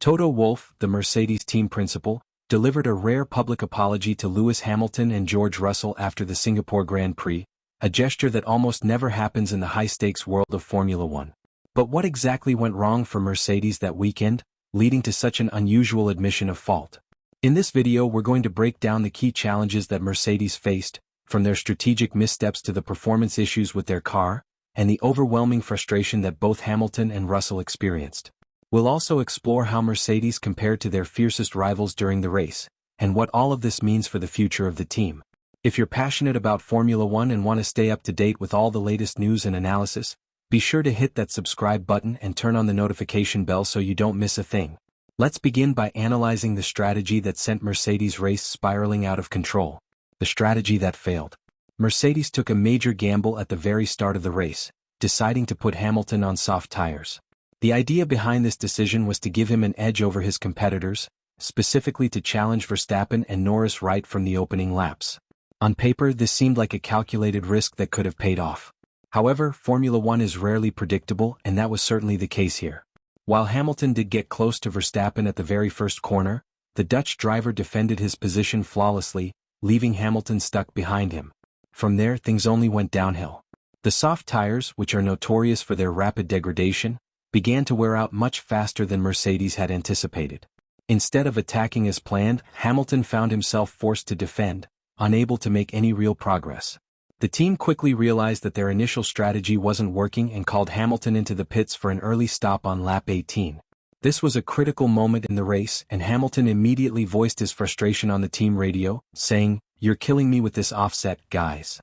Toto Wolff, the Mercedes team principal, delivered a rare public apology to Lewis Hamilton and George Russell after the Singapore Grand Prix, a gesture that almost never happens in the high-stakes world of Formula One. But what exactly went wrong for Mercedes that weekend, leading to such an unusual admission of fault? In this video we're going to break down the key challenges that Mercedes faced, from their strategic missteps to the performance issues with their car, and the overwhelming frustration that both Hamilton and Russell experienced. We'll also explore how Mercedes compared to their fiercest rivals during the race, and what all of this means for the future of the team. If you're passionate about Formula One and want to stay up to date with all the latest news and analysis, be sure to hit that subscribe button and turn on the notification bell so you don't miss a thing. Let's begin by analyzing the strategy that sent Mercedes' race spiraling out of control. The strategy that failed. Mercedes took a major gamble at the very start of the race, deciding to put Hamilton on soft tires. The idea behind this decision was to give him an edge over his competitors, specifically to challenge Verstappen and Norris right from the opening laps. On paper, this seemed like a calculated risk that could have paid off. However, Formula One is rarely predictable, and that was certainly the case here. While Hamilton did get close to Verstappen at the very first corner, the Dutch driver defended his position flawlessly, leaving Hamilton stuck behind him. From there, things only went downhill. The soft tires, which are notorious for their rapid degradation, began to wear out much faster than Mercedes had anticipated. Instead of attacking as planned, Hamilton found himself forced to defend, unable to make any real progress. The team quickly realized that their initial strategy wasn't working and called Hamilton into the pits for an early stop on lap 18. This was a critical moment in the race, and Hamilton immediately voiced his frustration on the team radio, saying, "You're killing me with this offset, guys."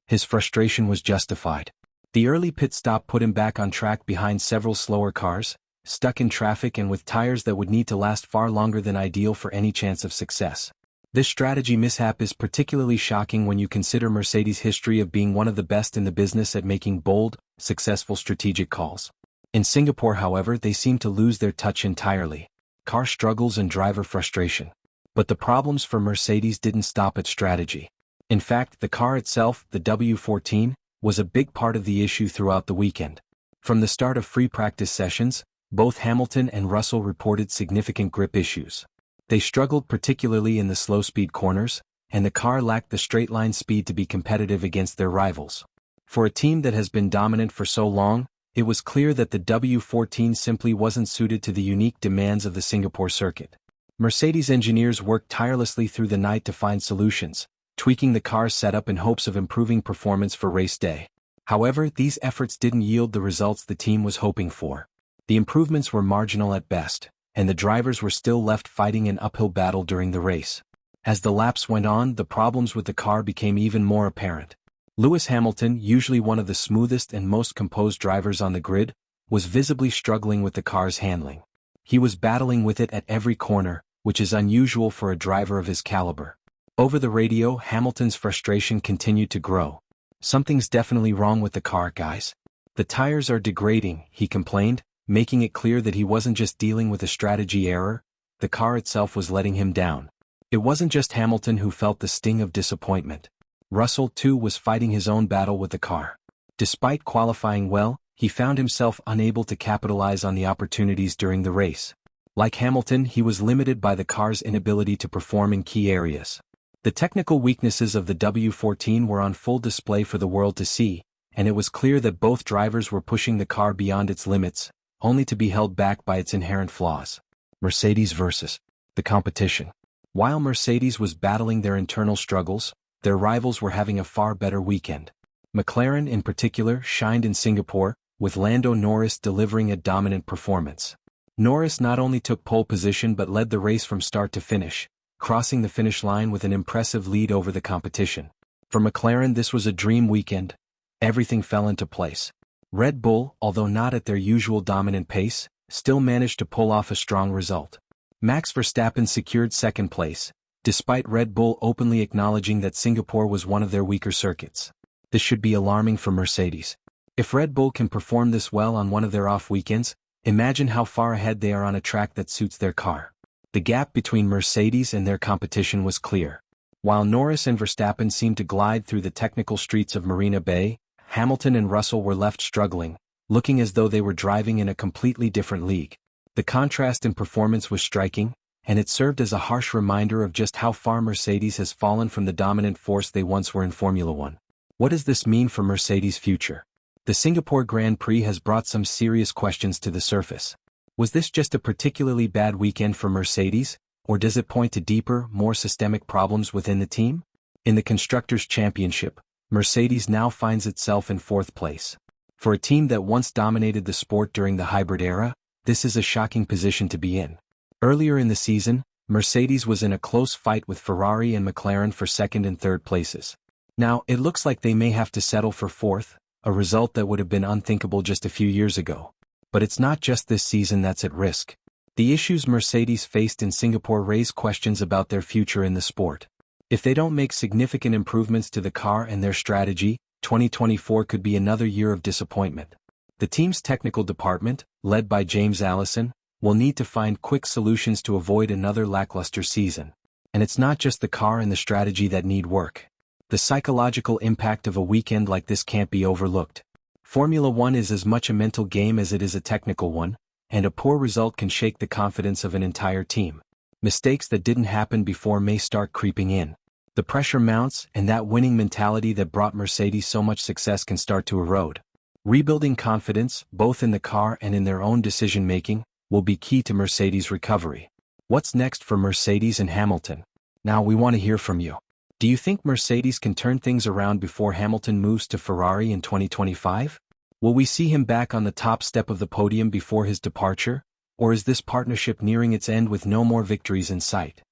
His frustration was justified. The early pit stop put him back on track behind several slower cars, stuck in traffic and with tires that would need to last far longer than ideal for any chance of success. This strategy mishap is particularly shocking when you consider Mercedes' history of being one of the best in the business at making bold, successful strategic calls. In Singapore, however, they seemed to lose their touch entirely. Car struggles and driver frustration. But the problems for Mercedes didn't stop at strategy. In fact, the car itself, the W14, was a big part of the issue throughout the weekend. From the start of free practice sessions, both Hamilton and Russell reported significant grip issues. They struggled particularly in the slow-speed corners, and the car lacked the straight-line speed to be competitive against their rivals. For a team that has been dominant for so long, it was clear that the W14 simply wasn't suited to the unique demands of the Singapore circuit. Mercedes engineers worked tirelessly through the night to find solutions, tweaking the car's setup in hopes of improving performance for race day. However, these efforts didn't yield the results the team was hoping for. The improvements were marginal at best, and the drivers were still left fighting an uphill battle during the race. As the laps went on, the problems with the car became even more apparent. Lewis Hamilton, usually one of the smoothest and most composed drivers on the grid, was visibly struggling with the car's handling. He was battling with it at every corner, which is unusual for a driver of his caliber. Over the radio, Hamilton's frustration continued to grow. "Something's definitely wrong with the car, guys. The tires are degrading," he complained, making it clear that he wasn't just dealing with a strategy error, the car itself was letting him down. It wasn't just Hamilton who felt the sting of disappointment. Russell, too, was fighting his own battle with the car. Despite qualifying well, he found himself unable to capitalize on the opportunities during the race. Like Hamilton, he was limited by the car's inability to perform in key areas. The technical weaknesses of the W14 were on full display for the world to see, and it was clear that both drivers were pushing the car beyond its limits, only to be held back by its inherent flaws. Mercedes versus the competition. While Mercedes was battling their internal struggles, their rivals were having a far better weekend. McLaren in particular shined in Singapore, with Lando Norris delivering a dominant performance. Norris not only took pole position but led the race from start to finish, crossing the finish line with an impressive lead over the competition. For McLaren, this was a dream weekend. Everything fell into place. Red Bull, although not at their usual dominant pace, still managed to pull off a strong result. Max Verstappen secured second place, despite Red Bull openly acknowledging that Singapore was one of their weaker circuits. This should be alarming for Mercedes. If Red Bull can perform this well on one of their off weekends, imagine how far ahead they are on a track that suits their car. The gap between Mercedes and their competition was clear. While Norris and Verstappen seemed to glide through the technical streets of Marina Bay, Hamilton and Russell were left struggling, looking as though they were driving in a completely different league. The contrast in performance was striking, and it served as a harsh reminder of just how far Mercedes has fallen from the dominant force they once were in Formula One. What does this mean for Mercedes' future? The Singapore Grand Prix has brought some serious questions to the surface. Was this just a particularly bad weekend for Mercedes, or does it point to deeper, more systemic problems within the team? In the Constructors' Championship, Mercedes now finds itself in fourth place. For a team that once dominated the sport during the hybrid era, this is a shocking position to be in. Earlier in the season, Mercedes was in a close fight with Ferrari and McLaren for second and third places. Now, it looks like they may have to settle for fourth, a result that would have been unthinkable just a few years ago. But it's not just this season that's at risk. The issues Mercedes faced in Singapore raise questions about their future in the sport. If they don't make significant improvements to the car and their strategy, 2024 could be another year of disappointment. The team's technical department, led by James Allison, will need to find quick solutions to avoid another lackluster season. And it's not just the car and the strategy that need work. The psychological impact of a weekend like this can't be overlooked. Formula One is as much a mental game as it is a technical one, and a poor result can shake the confidence of an entire team. Mistakes that didn't happen before may start creeping in. The pressure mounts, and that winning mentality that brought Mercedes so much success can start to erode. Rebuilding confidence, both in the car and in their own decision-making, will be key to Mercedes' recovery. What's next for Mercedes and Hamilton? Now we want to hear from you. Do you think Mercedes can turn things around before Hamilton moves to Ferrari in 2025? Will we see him back on the top step of the podium before his departure? Or is this partnership nearing its end with no more victories in sight?